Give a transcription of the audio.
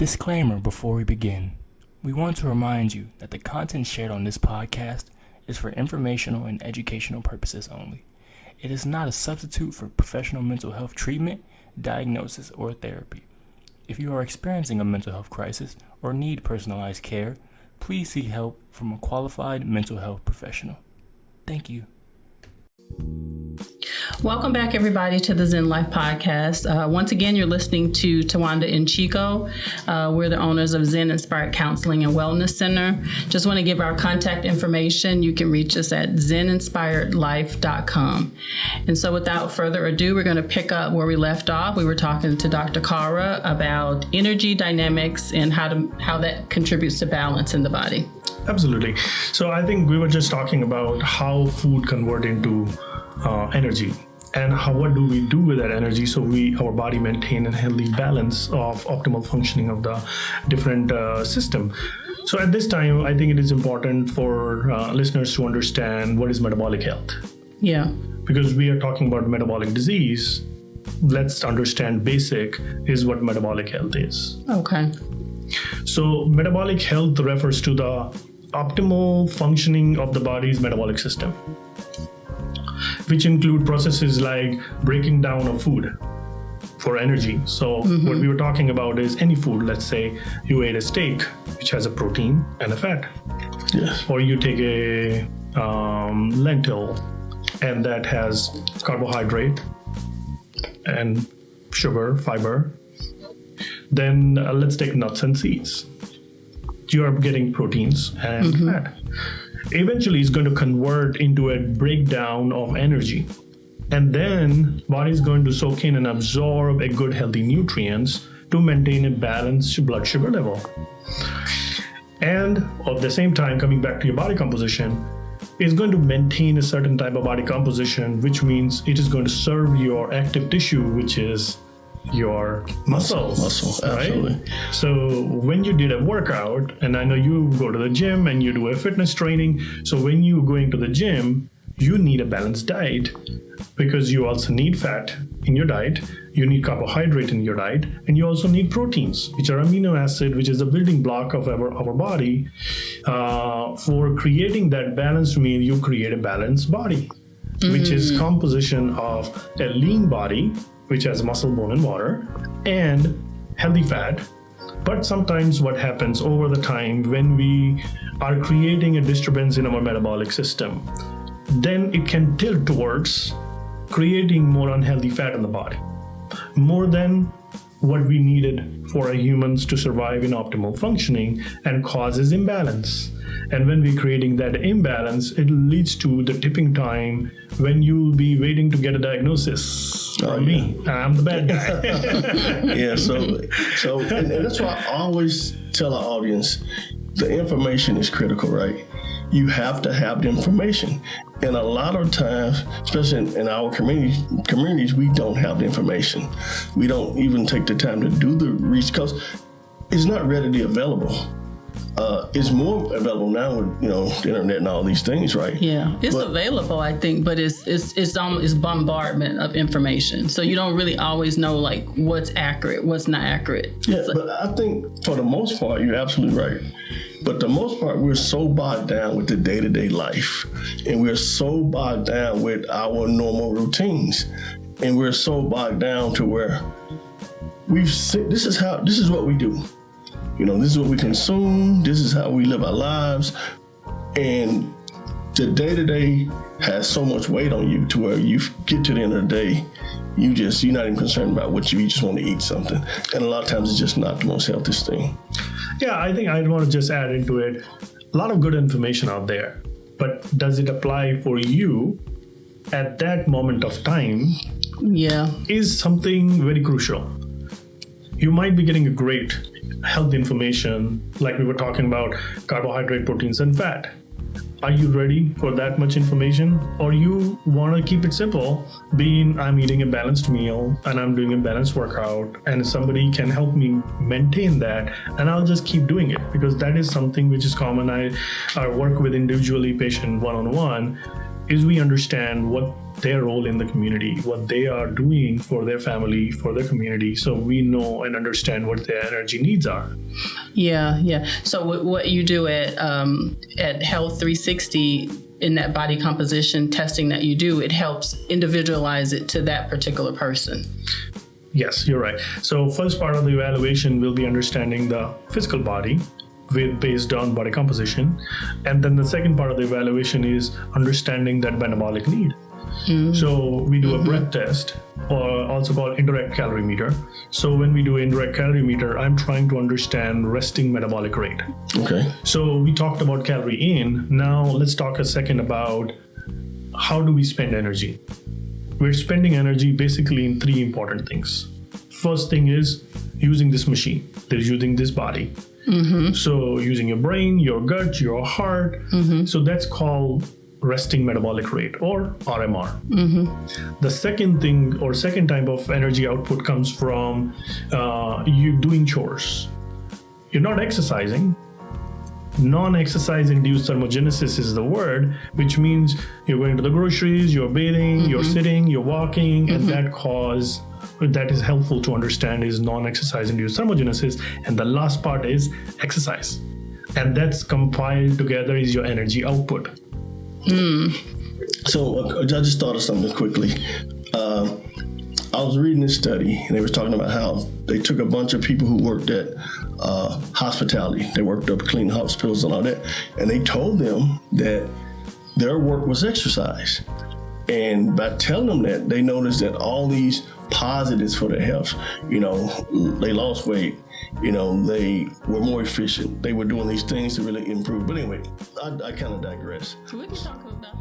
Disclaimer before we begin. We want to remind you that the content shared on this podcast is for informational and educational purposes only. It is not a substitute for professional mental health treatment, diagnosis, or therapy. If you are experiencing a mental health crisis or need personalized care, please seek help from a qualified mental health professional. Thank you. Welcome back, everybody, to the Zen Life Podcast. Once again, you're listening to Tawanda and Chico. We're the owners of Zen Inspired Counseling and Wellness Center. Just want to give our contact information. You can reach us at zeninspiredlife.com. And so without further ado, we're going to pick up where we left off. We were talking to Dr. Kara about energy dynamics and how that contributes to balance in the body. Absolutely. So I think we were just talking about how food convert into energy and what do we do with that energy so our body maintain a healthy balance of optimal functioning of the different system. So at this time, I think it is important for listeners to understand what is metabolic health. Yeah. Because we are talking about metabolic disease, let's understand basic is what metabolic health is. Okay. So metabolic health refers to the optimal functioning of the body's metabolic system, which include processes like breaking down of food for energy. So what we were talking about is any food. Let's say you ate a steak, which has a protein and a fat. Yes. Or you take a lentil, and that has carbohydrate and sugar, fiber. Then let's take nuts and seeds. You are getting proteins and fat. Eventually, it's going to convert into a breakdown of energy. And then body is going to soak in and absorb a good healthy nutrients to maintain a balanced blood sugar level. And at the same time, coming back to your body composition, it's going to maintain a certain type of body composition, which means it is going to serve your active tissue, which is your muscles. Muscle, absolutely. Right? So when you did a workout, and I know you go to the gym and you do a fitness training, so when you going to the gym, you need a balanced diet because you also need fat in your diet, you need carbohydrate in your diet, and you also need proteins, which are amino acid, which is the building block of our body. For creating that balanced meal, you create a balanced body, which is composition of a lean body, which has muscle, bone, and water, and healthy fat. But sometimes what happens over the time when we are creating a disturbance in our metabolic system, then it can tilt towards creating more unhealthy fat in the body, more than what we needed for humans to survive in optimal functioning, and causes imbalance. And when we're creating that imbalance, it leads to the tipping time when you'll be waiting to get a diagnosis. Me, I'm the bad guy. Yeah, so and that's why I always tell our audience, the information is critical, right? You have to have the information. And a lot of times, especially in our communities, we don't have the information. We don't even take the time to do the research because it's not readily available. It's more available now with the internet and all these things, right? Yeah, it's available, I think, but it's bombardment of information. So you don't really always know like what's accurate, what's not accurate. Yeah, but I think for the most part, you're absolutely right. But the most part, we're so bogged down with the day-to-day life, and we're so bogged down with our normal routines, and we're so bogged down to where this is what we do. This is what we consume. This is how we live our lives. And the day-to-day has so much weight on you to where you get to the end of the day, you're not even concerned about what you just want to eat something. And a lot of times it's just not the most healthiest thing. Yeah, I think I'd want to just add into it, a lot of good information out there, but does it apply for you at that moment of time? Yeah. Is something very crucial. You might be getting a great health information, like we were talking about carbohydrate, proteins, and fat. Are you ready for that much information? Or you want to keep it simple, being I'm eating a balanced meal and I'm doing a balanced workout and somebody can help me maintain that and I'll just keep doing it, because that is something which is common. I work with individually patient one-on-one, is we understand what their role in the community, what they are doing for their family, for their community, so we know and understand what their energy needs are. Yeah. So what you do at Health 360 in that body composition testing that you do, it helps individualize it to that particular person. Yes, you're right. So first part of the evaluation will be understanding the physical body based on body composition. And then the second part of the evaluation is understanding that metabolic need. So we do a breath test, or also called indirect calorimeter. So when we do indirect calorimeter, I'm trying to understand resting metabolic rate. Okay. So we talked about calorie in. Now let's talk a second about how do we spend energy. We're spending energy basically in three important things. First thing is using this machine. There's using this body. So using your brain, your gut, your heart. So that's called resting metabolic rate, or RMR. The second thing, or second type of energy output, comes from you doing chores. You're not exercising. Non-exercise induced thermogenesis is the word, which means you're going to the groceries, you're bathing, you're sitting, you're walking, and that is helpful to understand is non-exercise induced thermogenesis. And the last part is exercise. And that's compiled together is your energy output. So I just thought of something quickly. I was reading this study, and they were talking about how they took a bunch of people who worked at hospitality. They worked up cleaning hospitals and all that, and they told them that their work was exercise. And by telling them that, they noticed that all these positives for their health, they lost weight, they were more efficient. They were doing these things to really improve. But anyway, I kind of digress. So we can talk about that